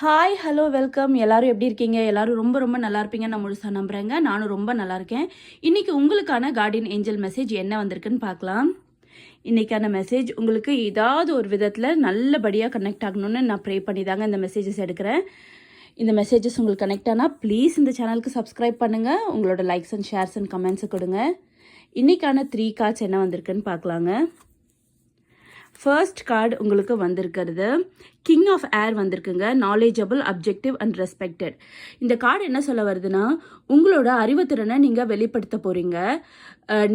Hi hello welcome. எல்லாரும் எப்படி இருக்கீங்க? எல்லாரும் ரொம்ப ரொம்ப நல்லா இருப்பீங்கன்னு நான் முழுசாக நம்புகிறேங்க. நானும் ரொம்ப நல்லா இருக்கேன். இன்றைக்கி உங்களுக்கான கார்டியன் ஏஞ்சல் மெசேஜ் என்ன வந்திருக்குன்னு பார்க்கலாம். இன்றைக்கான மெசேஜ் உங்களுக்கு ஏதாவது ஒரு விதத்தில் நல்லபடியாக கனெக்ட் ஆகணும்னு நான் ப்ரே பண்ணி தாங்க இந்த மெசேஜஸ் எடுக்கிறேன். இந்த மெசேஜஸ் உங்களுக்கு கனெக்ட் ஆனால் ப்ளீஸ் இந்த சேனலுக்கு சப்ஸ்கிரைப் பண்ணுங்கள். உங்களோட லைக்ஸ் அண்ட் ஷேர்ஸ் அண்ட் கமெண்ட்ஸை கொடுங்க. இன்றைக்கான 3 கார்ட்ஸ் என்ன வந்திருக்குன்னு பார்க்கலாங்க. ஃபர்ஸ்ட் கார்டு உங்களுக்கு வந்திருக்கிறது கிங் ஆஃப் ஏர் வந்திருக்குங்க. Knowledgeable, objective and respected. இந்த கார்டு என்ன சொல்ல வருதுன்னா, உங்களோட அறிவுத்திறனை நீங்கள் வெளிப்படுத்த போகிறீங்க.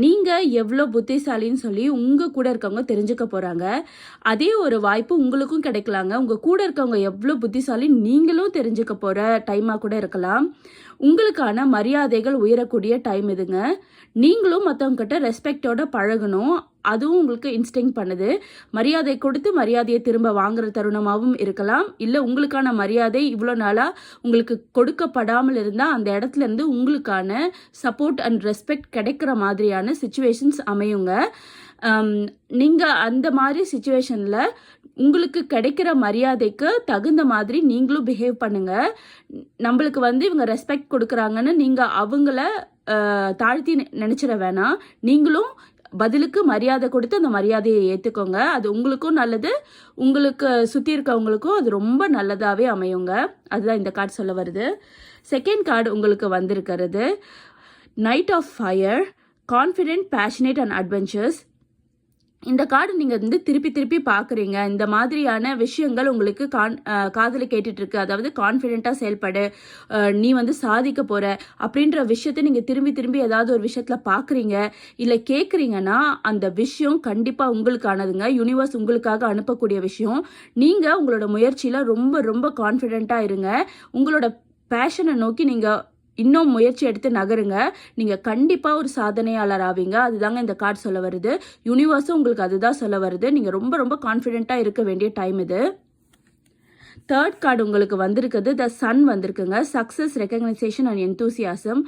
நீங்கள் எவ்வளோ புத்திசாலின்னு சொல்லி உங்கள் கூட இருக்கவங்க தெரிஞ்சுக்க போகிறாங்க. அதே ஒரு வாய்ப்பு உங்களுக்கும் கிடைக்கலாங்க. உங்கள் கூட இருக்கவங்க எவ்வளோ புத்திசாலி நீங்களும் தெரிஞ்சுக்க போகிற டைமாக கூட இருக்கலாம். உங்களுக்கான மரியாதைகள் உயரக்கூடிய டைம் இதுங்க. நீங்களும் மற்றவங்ககிட்ட ரெஸ்பெக்டோட பழகணும். அதுவும் உங்களுக்கு இன்ஸ்டிங் பண்ணுது. மரியாதை கொடுத்து மரியாதையை திரும்ப வாங்குற தருணமாகவும் இருக்கலாம். இல்லை உங்களுக்கான மரியாதை இவ்வளோ நாளாக உங்களுக்கு கொடுக்கப்படாமல் இருந்தால் அந்த இடத்துல இருந்து உங்களுக்கான சப்போர்ட் அண்ட் ரெஸ்பெக்ட் கிடைக்கிற மாதிரியான சிச்சுவேஷன்ஸ் அமையுங்க. நீங்கள் அந்த மாதிரி சுச்சுவேஷனில் உங்களுக்கு கிடைக்கிற மரியாதைக்கு தகுந்த மாதிரி நீங்களும் பிஹேவ் பண்ணுங்கள். நம்மளுக்கு இவங்க ரெஸ்பெக்ட் கொடுக்குறாங்கன்னு நீங்கள் அவங்கள தாழ்த்தி நினச்சிட வேணாம். நீங்களும் பதிலுக்கு மரியாதை கொடுத்து அந்த மரியாதையை ஏற்றுக்கோங்க. அது உங்களுக்கும் நல்லது, உங்களுக்கு சுற்றி இருக்கவங்களுக்கும் அது ரொம்ப நல்லதாகவே அமையுங்க. அதுதான் இந்த கார்டு சொல்ல வருது. செகண்ட் கார்டு உங்களுக்கு வந்திருக்கிறது knight of fire, confident, passionate and adventures. இந்த கார்டு நீங்கள் திருப்பி திருப்பி பார்க்குறீங்க. இந்த மாதிரியான விஷயங்கள் உங்களுக்கு காதில் கேட்டுட்ருக்கு. அதாவது கான்ஃபிடென்ட்டாக செயல்படு, நீ சாதிக்க போகிற அப்படின்ற விஷயத்தை நீங்கள் திரும்பி திரும்பி ஏதாவது ஒரு விஷயத்தில் பார்க்குறீங்க இல்லை கேட்குறீங்கன்னா அந்த விஷயம் கண்டிப்பாக உங்களுக்கானதுங்க. யூனிவர்ஸ் உங்களுக்காக அனுப்பக்கூடிய விஷயம். நீங்கள் உங்களோட முயற்சியில் ரொம்ப ரொம்ப கான்ஃபிடென்ட்டாக இருங்க. உங்களோட பேஷனை நோக்கி நீங்கள் இன்னும் முயற்சி எடுத்து நகருங்க. நீங்கள் கண்டிப்பாக ஒரு சாதனையாளர் ஆவீங்க. அதுதாங்க இந்த கார்டு சொல்ல வருது. யூனிவர்ஸும் உங்களுக்கு அதுதான் சொல்ல வருது. நீங்கள் ரொம்ப ரொம்ப கான்ஃபிடென்ட்டாக இருக்க வேண்டிய டைம் இது. தேர்ட் கார்டு உங்களுக்கு வந்திருக்குது த சன் வந்திருக்குங்க. Success, recognition and enthusiasm.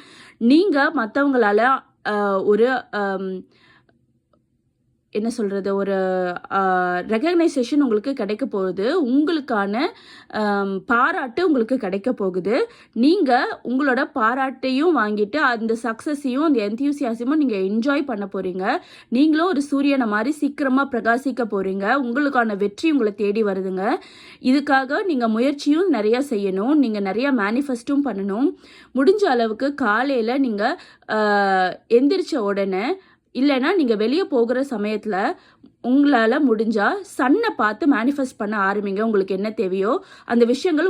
நீங்கள் மற்றவங்களால ஒரு என்ன சொல்கிறது, ஒரு ரெகக்னைசேஷன் உங்களுக்கு கிடைக்க போகுது. உங்களுக்கான பாராட்டு உங்களுக்கு கிடைக்க போகுது. நீங்கள் உங்களோட பாராட்டையும் வாங்கிட்டு அந்த சக்ஸஸையும் அந்த என்தியூசியாசமும் நீங்கள் என்ஜாய் பண்ண போகிறீங்க. நீங்களும் ஒரு சூரியனை மாதிரி சீக்கிரமாக பிரகாசிக்க போகிறீங்க. உங்களுக்கான வெற்றி உங்களை தேடி வருதுங்க. இதுக்காக நீங்கள் முயற்சியும் நிறையா செய்யணும். நீங்கள் நிறையா மேனிஃபெஸ்ட்டும் பண்ணணும். முடிஞ்ச அளவுக்கு காலையில் நீங்கள் எந்திரிச்ச உடனே இல்லைன்னா நீங்கள் வெளியே போகிற சமயத்தில் உங்களால் முடிஞ்சால் சன்னை பார்த்து மேனிஃபெஸ்ட் பண்ண ஆரம்பிங்க. உங்களுக்கு என்ன தேவையோ அந்த விஷயங்கள்